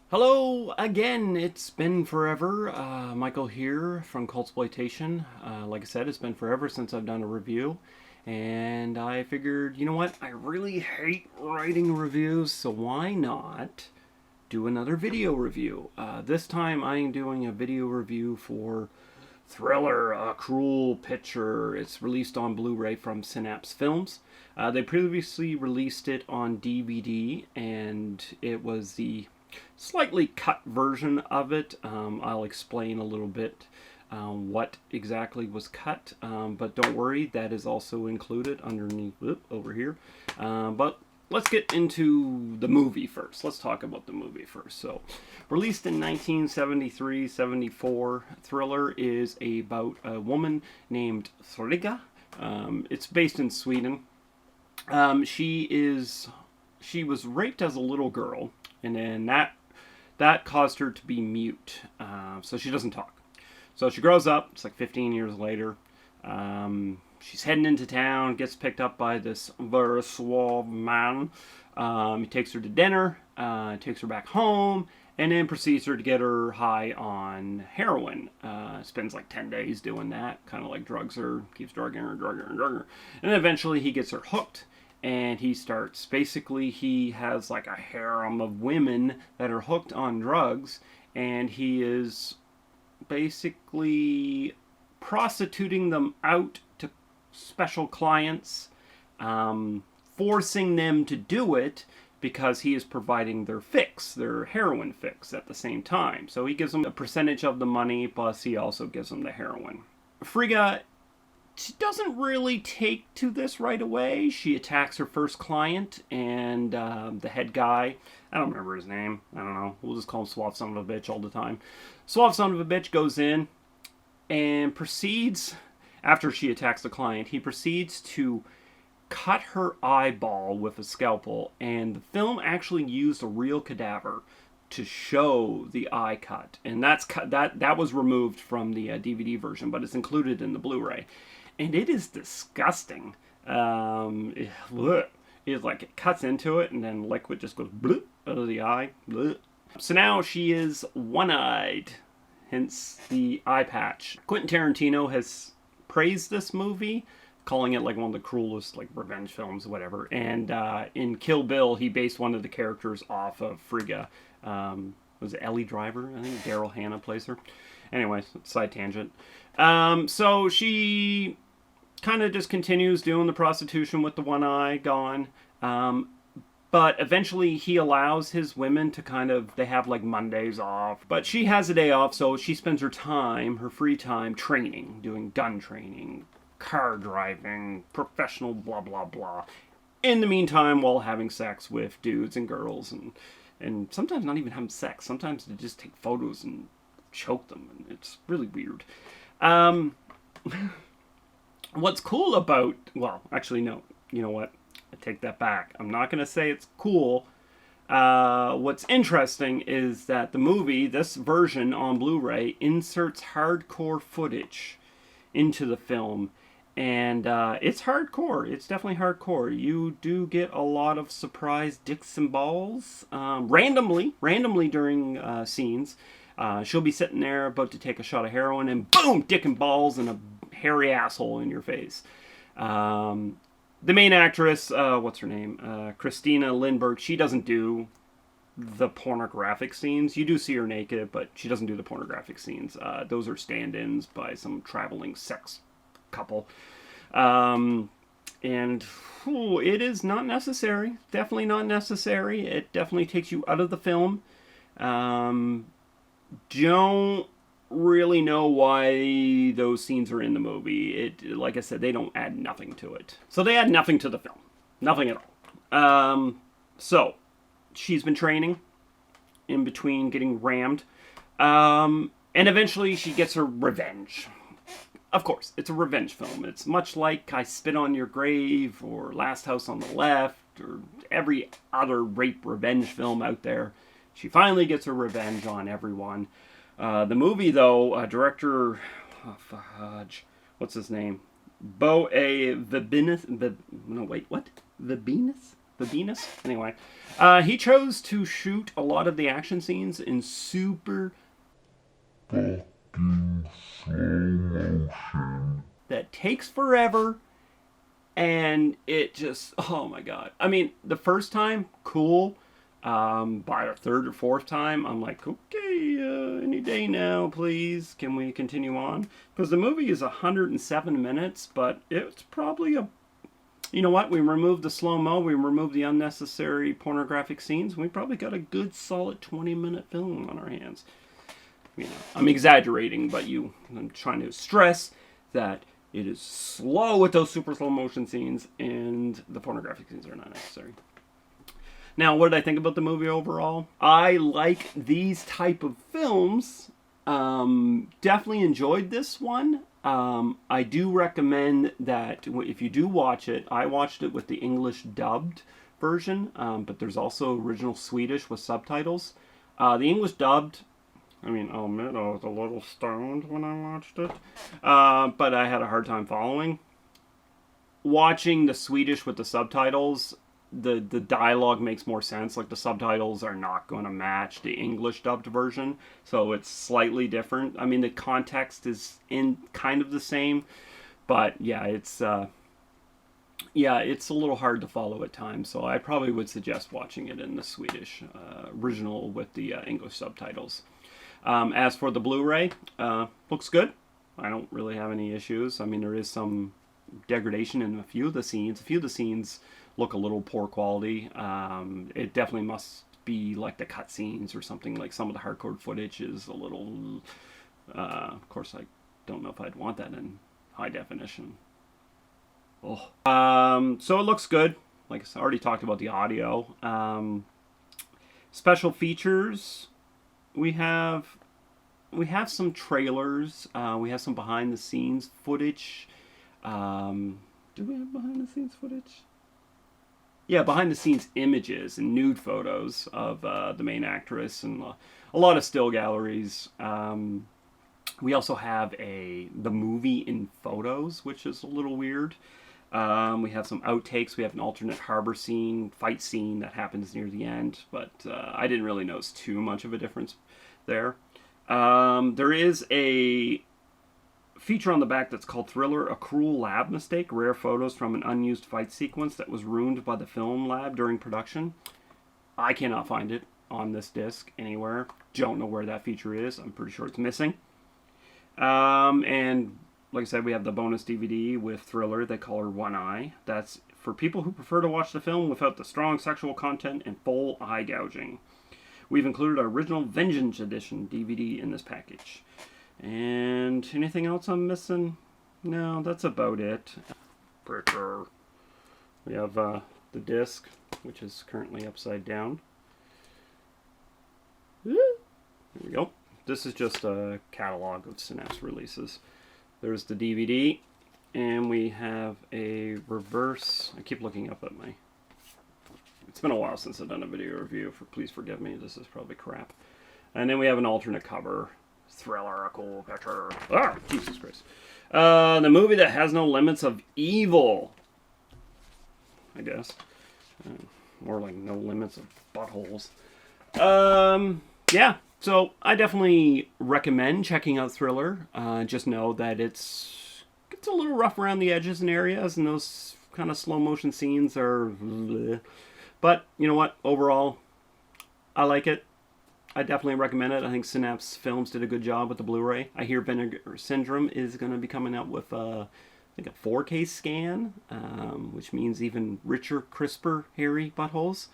Hello again. It's been forever. Michael here from Cultsploitation. Like I said, it's been forever since I've done a review, and I figured, you know what? I really hate writing reviews, so why not do another video review? This time, I'm doing a video review for Thriller: A Cruel Picture. It's released on Blu-ray from Synapse Films. They previously released it on DVD, and it was the slightly cut version of it. I'll explain a little bit what exactly was cut, but don't worry, that is also included underneath over here. But let's get into the movie first. Let's talk about the movie first. So, released in 1973-74, Thriller is about a woman named Frigga. It's based in Sweden. She was raped as a little girl, and then that caused her to be mute, so she doesn't talk. So she grows up. It's like 15 years later. She's heading into town, gets picked up by this very suave man. He takes her to dinner, takes her back home, and then proceeds to get her high on heroin. Spends like 10 days doing that, kind of like drugs her, keeps drugging her. And then eventually he gets her hooked, and he has like a harem of women that are hooked on drugs, and he is basically prostituting them out to special clients, forcing them to do it because he is providing their heroin fix at the same time. So he gives them a percentage of the money, plus he also gives them the heroin. Frigga, she doesn't really take to this right away. She attacks her first client, and the head guy, I don't remember his name, I don't know, we'll just call him Suave Son of a Bitch all the time. Suave Son of a Bitch goes in and proceeds, after she attacks the client, he proceeds to cut her eyeball with a scalpel, and the film actually used a real cadaver to show the eye cut, and that was removed from the DVD version, but it's included in the Blu-ray, and it is disgusting. It's like it cuts into it, and then liquid just goes bloop out of the eye. Bloop. So now she is one-eyed, hence the eye patch. Quentin Tarantino has praised this movie, calling it like one of the cruelest like revenge films, whatever. And in Kill Bill, he based one of the characters off of Frigga. Was it Ellie Driver? I think Daryl Hannah plays her. Anyway, side tangent. So she kind of just continues doing the prostitution with the one eye gone. But eventually he allows his women to they have like Mondays off. But she has a day off, so she spends her free time training, doing gun training, car driving, professional blah blah blah. In the meantime, while having sex with dudes and girls, and sometimes not even having sex. Sometimes they just take photos and choke them, and it's really weird. What's cool about, well, actually no, you know what? I take that back. I'm not going to say it's cool. What's interesting is that the movie, this version on Blu-ray, inserts hardcore footage into the film. And it's hardcore. It's definitely hardcore. You do get a lot of surprise dicks and balls randomly during scenes. She'll be sitting there about to take a shot of heroin, and boom, dick and balls and a hairy asshole in your face. The main actress, what's her name? Christina Lindbergh. She doesn't do the pornographic scenes. You do see her naked, but she doesn't do the pornographic scenes. Those are stand-ins by some traveling sex couple. And it is not necessary. Definitely not necessary. It definitely takes you out of the film. Don't really know why those scenes are in the movie. Like I said, they don't add nothing to it. So they add nothing to the film. Nothing at all. So she's been training in between getting rammed. And eventually she gets her revenge. Of course, it's a revenge film. It's much like I Spit on Your Grave or Last House on the Left or every other rape revenge film out there. She finally gets her revenge on everyone. The movie, though, director, what's his name? Bo A. Vibinis? No, wait, what? Vibinis? the Venus. Anyway, he chose to shoot a lot of the action scenes in super fucking slow motion. That takes forever, and it just, oh my god. I mean, the first time, cool. By the third or fourth time, I'm like, okay, any day now, please. Can we continue on? Because the movie is 107 minutes, but it's probably a... You know what? We removed the slow-mo, we removed the unnecessary pornographic scenes. We probably got a good, solid 20-minute film on our hands. You know, I'm exaggerating, but I'm trying to stress that it is slow with those super slow motion scenes, and the pornographic scenes are not necessary. Now, what did I think about the movie overall? I like these type of films. Definitely enjoyed this one. I do recommend that if you do watch it, I watched it with the English dubbed version, but there's also original Swedish with subtitles. The English dubbed, I mean, I'll admit I was a little stoned when I watched it, but I had a hard time following. Watching the Swedish with the subtitles, the dialogue makes more sense. Like, the subtitles are not going to match the English dubbed version, so it's slightly different. I mean, the context is in kind of the same, but yeah, it's a little hard to follow at times, so I probably would suggest watching it in the Swedish original with the English subtitles. As for the Blu-ray, looks good. I don't really have any issues. I mean, there is some degradation in a few of the scenes. A few of the scenes look a little poor quality. It definitely must be like the cut scenes or something. Like, some of the hardcore footage is a little... of course, I don't know if I'd want that in high definition. Oh. So it looks good. Like I already talked about the audio. Special features... We have some trailers. We have some behind the scenes footage. Do we have behind the scenes footage? Yeah, behind the scenes images and nude photos of the main actress, and a lot of still galleries. We also have the movie in photos, which is a little weird. We have some outtakes. We have an alternate harbor fight scene that happens near the end, but I didn't really notice too much of a difference there. There is a feature on the back that's called Thriller, A Cruel Lab Mistake, rare photos from an unused fight sequence that was ruined by the film lab during production. I cannot find it on this disc anywhere. Don't know where that feature is. I'm pretty sure it's missing. And like I said, we have the bonus DVD with Thriller, They Call Her One Eye. That's for people who prefer to watch the film without the strong sexual content and full eye gouging. We've included our original Vengeance Edition DVD in this package. And anything else I'm missing? No, that's about it. Printer. We have the disc, which is currently upside down. There we go. This is just a catalog of Synapse releases. There's the DVD, and we have a reverse. I keep looking up at my... It's been a while since I've done a video review. Please forgive me. This is probably crap. And then we have an alternate cover. Thriller, a cool picture. Ah, Jesus Christ. The movie that has no limits of evil. I guess. More like no limits of buttholes. Yeah. So I definitely recommend checking out Thriller. Just know that it's a little rough around the edges and areas, and those kind of slow motion scenes are... bleh. But, you know what? Overall, I like it. I definitely recommend it. I think Synapse Films did a good job with the Blu-ray. I hear Vinegar Syndrome is going to be coming out with, I think, a 4K scan, which means even richer, crisper, hairy buttholes.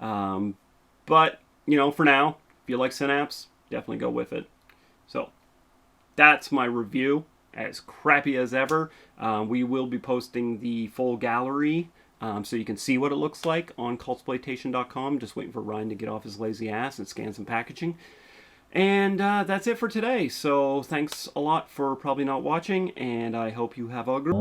But, you know, for now, if you like Synapse, definitely go with it. So, that's my review. As crappy as ever. We will be posting the full gallery, so you can see what it looks like on cultsploitation.com. Just waiting for Ryan to get off his lazy ass and scan some packaging. And that's it for today. So thanks a lot for probably not watching, and I hope you have a good...